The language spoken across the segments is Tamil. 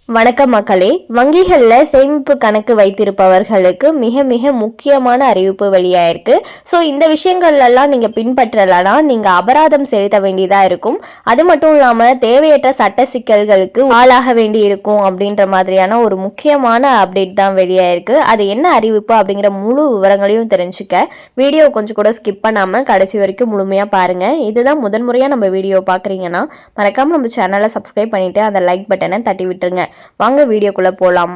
வணக்கம் மக்களே. வங்கிகள்ல சேமிப்பு கணக்கு வைத்திருப்பவர்களுக்கு மிக மிக முக்கியமான அறிவிப்பு வெளியாயிருக்கு. ஸோ இந்த விஷயங்கள்லாம் நீங்க பின்பற்றலனா நீங்க அபராதம் செலுத்த வேண்டியதா இருக்கும். அது மட்டும் இல்லாம தேவையற்ற சட்ட சிக்கல்களுக்கு ஆளாக வேண்டி இருக்கும் அப்படின்ற மாதிரியான ஒரு முக்கியமான அப்டேட் தான் வெளியாயிருக்கு. அது என்ன அறிவிப்பு அப்படிங்கிற முழு விவரங்களையும் தெரிஞ்சுக்க வீடியோ கொஞ்சம் கூட ஸ்கிப் பண்ணாம கடைசி வரைக்கும் முழுமையா பாருங்க. இதுதான் முதன்முறையா நம்ம வீடியோ பாக்குறீங்கன்னா மறக்காம நம்ம சேனலை சப்ஸ்கிரைப் பண்ணிட்டு அந்த லைக் பட்டனை தட்டி விட்டுருங்க. வாங்க வீடியோக்குள்ள போலாம்.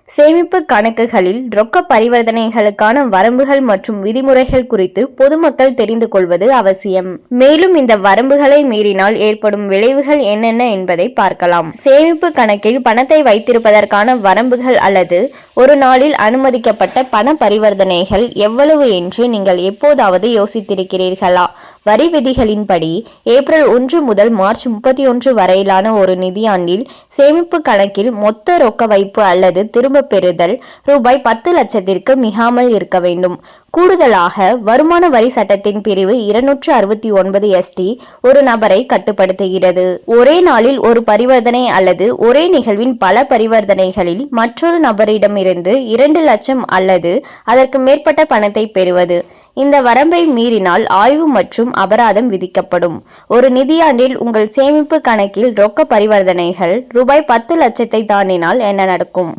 சேமிப்பு கணக்குகளில் ரொக்க பரிவர்த்தனைகளுக்கான வரம்புகள் மற்றும் விதிமுறைகள் குறித்து பொதுமக்கள் தெரிந்து கொள்வது அவசியம். மேலும் இந்த வரம்புகளை மீறினால் ஏற்படும் விளைவுகள் என்னென்ன என்பதை பார்க்கலாம். சேமிப்பு கணக்கில் பணத்தை வைத்திருப்பதற்கான வரம்புகள் அல்லது ஒரு நாளில் அனுமதிக்கப்பட்ட பண பரிவர்த்தனைகள் எவ்வளவு என்று நீங்கள் எப்போதாவது யோசித்திருக்கிறீர்களா? வரி விதிகளின்படி ஏப்ரல் 1 முதல் மார்ச் 31 வரையிலான ஒரு நிதியாண்டில் சேமிப்பு கணக்கில் மொத்த ரொக்க வைப்பு அல்லது திரும்ப பெறுதல் ரூபாய் 10 லட்சத்திற்கு மிகாமல் இருக்க வேண்டும். கூடுதலாக வருமான வரி சட்டத்தின் பிரிவு 269 ST ஒரு நபரை கட்டுப்படுத்துகிறது. ஒரே நாளில் ஒரு பரிவர்த்தனை அல்லது ஒரே நிகழ்வின் பல பரிவர்த்தனைகளில் மற்றொரு நபரிடமிருந்து 2 லட்சம் அல்லது அதற்கு மேற்பட்ட பணத்தை பெறுவது. இந்த வரம்பை மீறினால் ஆய்வு மற்றும் அபராதம் விதிக்கப்படும். ஒரு நிதியாண்டில் உங்கள் சேமிப்பு கணக்கில் ரொக்க பரிவர்த்தனைகள் ரூபாய் 10 லட்சத்தை தாண்டினால் என்ன நடக்கும்?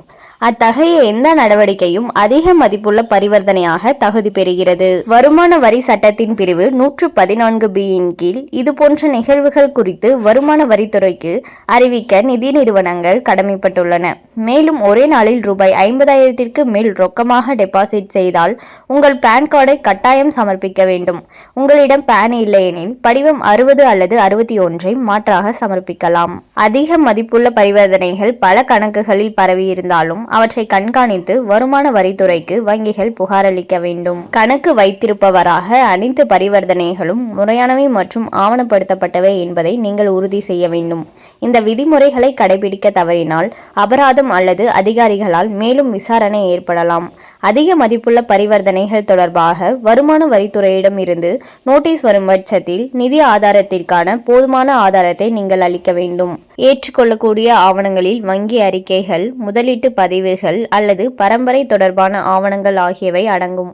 அத்தகைய எந்த நடவடிக்கையும் அதிக மதிப்புள்ள பரிவர்த்தனையாக தகுதி பெறுகிறது. வருமான வரி சட்டத்தின் பிரிவு 114B கீழ் இதுபோன்ற நிகழ்வுகள் குறித்து வருமான வரித்துறைக்கு அறிவிக்க நிதி நிறுவனங்கள் கடமைப்பட்டுள்ளன. மேலும் ஒரே நாளில் ரூபாய் 50,000ற்கு மேல் ரொக்கமாக டெபாசிட் செய்தால் உங்கள் பான் கார்டை கட்டாயம் சமர்ப்பிக்க வேண்டும். உங்களிடம் பான் இல்லையெனில் படிவம் 60 அல்லது 61 மாற்றாக சமர்ப்பிக்கலாம். அதிக மதிப்புள்ள பரிவர்த்தனைகள் பல கணக்குகளில் பரவி இருந்தாலும் அவற்றை கண்காணித்து வருமான வரித்துறைக்கு வங்கிகள் புகாரளிக்க வேண்டும். கணக்கு வைத்திருப்பவராக அனைத்து பரிவர்த்தனைகளும் முறையானவை மற்றும் ஆவணப்படுத்தப்பட்டவை என்பதை நீங்கள் உறுதி செய்ய வேண்டும். இந்த விதிமுறைகளை கடைபிடிக்க தவறினால் அபராதம் அல்லது அதிகாரிகளால் மேலும் விசாரணை ஏற்படலாம். அதிக மதிப்புள்ள பரிவர்த்தனைகள் தொடர்பாக வருமான வரித்துறையிடம் இருந்து நோட்டீஸ் வரும் பட்சத்தில் நிதி ஆதாரத்திற்கான போதுமான ஆதாரத்தை நீங்கள் அளிக்க வேண்டும். ஏற்றுக்கொள்ளக்கூடிய ஆவணங்களில் வங்கி அறிக்கைகள், முதலீட்டு பதிவுகள் அல்லது பரம்பரை தொடர்பான ஆவணங்கள் ஆகியவை அடங்கும்.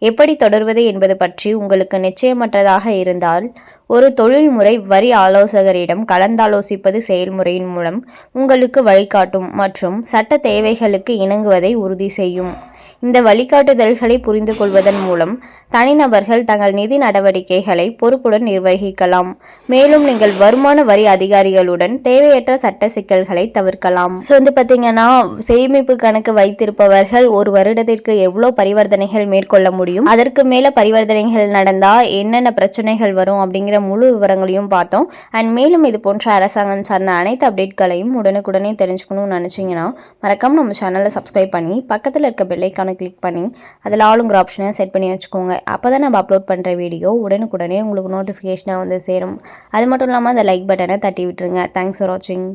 எப்படி தொடர்வது என்பது பற்றி உங்களுக்கு நிச்சயமற்றதாக இருந்தால் ஒரு தொழில்முறை வரி ஆலோசகரிடம் கலந்தாலோசிப்பது செயல்முறையின் மூலம் உங்களுக்கு வழிகாட்டும் மற்றும் சட்ட தேவைகளுக்கு இணங்குவதை உறுதி செய்யும். இந்த வழிகாட்டுதல்களை புரிந்து கொள்வதன் மூலம் தனிநபர்கள் தங்கள் நிதி நடவடிக்கைகளை பொறுப்புடன் நிர்வகிக்கலாம். மேலும் நீங்கள் வருமான வரி அதிகாரிகளுடன் தேவையற்ற சட்ட சிக்கல்களை தவிர்க்கலாம். ஸோ பார்த்தீங்கன்னா சேமிப்பு கணக்கு வைத்திருப்பவர்கள் ஒரு வருடத்திற்கு எவ்வளோ பரிவர்த்தனைகள் மேற்கொள்ள முடியும், அதற்கு மேல பரிவர்த்தனைகள் நடந்தா என்னென்ன பிரச்சனைகள் வரும் அப்படிங்கிற முழு விவரங்களையும் பார்த்தோம். அண்ட் மேலும் இது போன்ற அரசாங்கம் சார்ந்த அனைத்து அப்டேட்களையும் உடனுக்குடனே தெரிஞ்சுக்கணும்னு நினைச்சீங்கன்னா மறக்காம நம்ம சேனலை சப்ஸ்கிரைப் பண்ணி பக்கத்தில் இருக்க பெல்லைக்கான கிளிக் பண்ணி அதில் ஆளுங்கிற ஆப்ஷனை செட் பண்ணி வச்சுக்கோங்க. அப்போ தான் நம்ம அப்லோட் பண்ணுற வீடியோ உடனுக்குடனே உங்களுக்கு நோட்டிஃபிகேஷனாக வந்து சேரும். அது மட்டும் இல்லாமல் அந்த லைக் பட்டனை தட்டி விட்டுருங்க. தேங்க்ஸ் ஃபார் வாட்சிங்.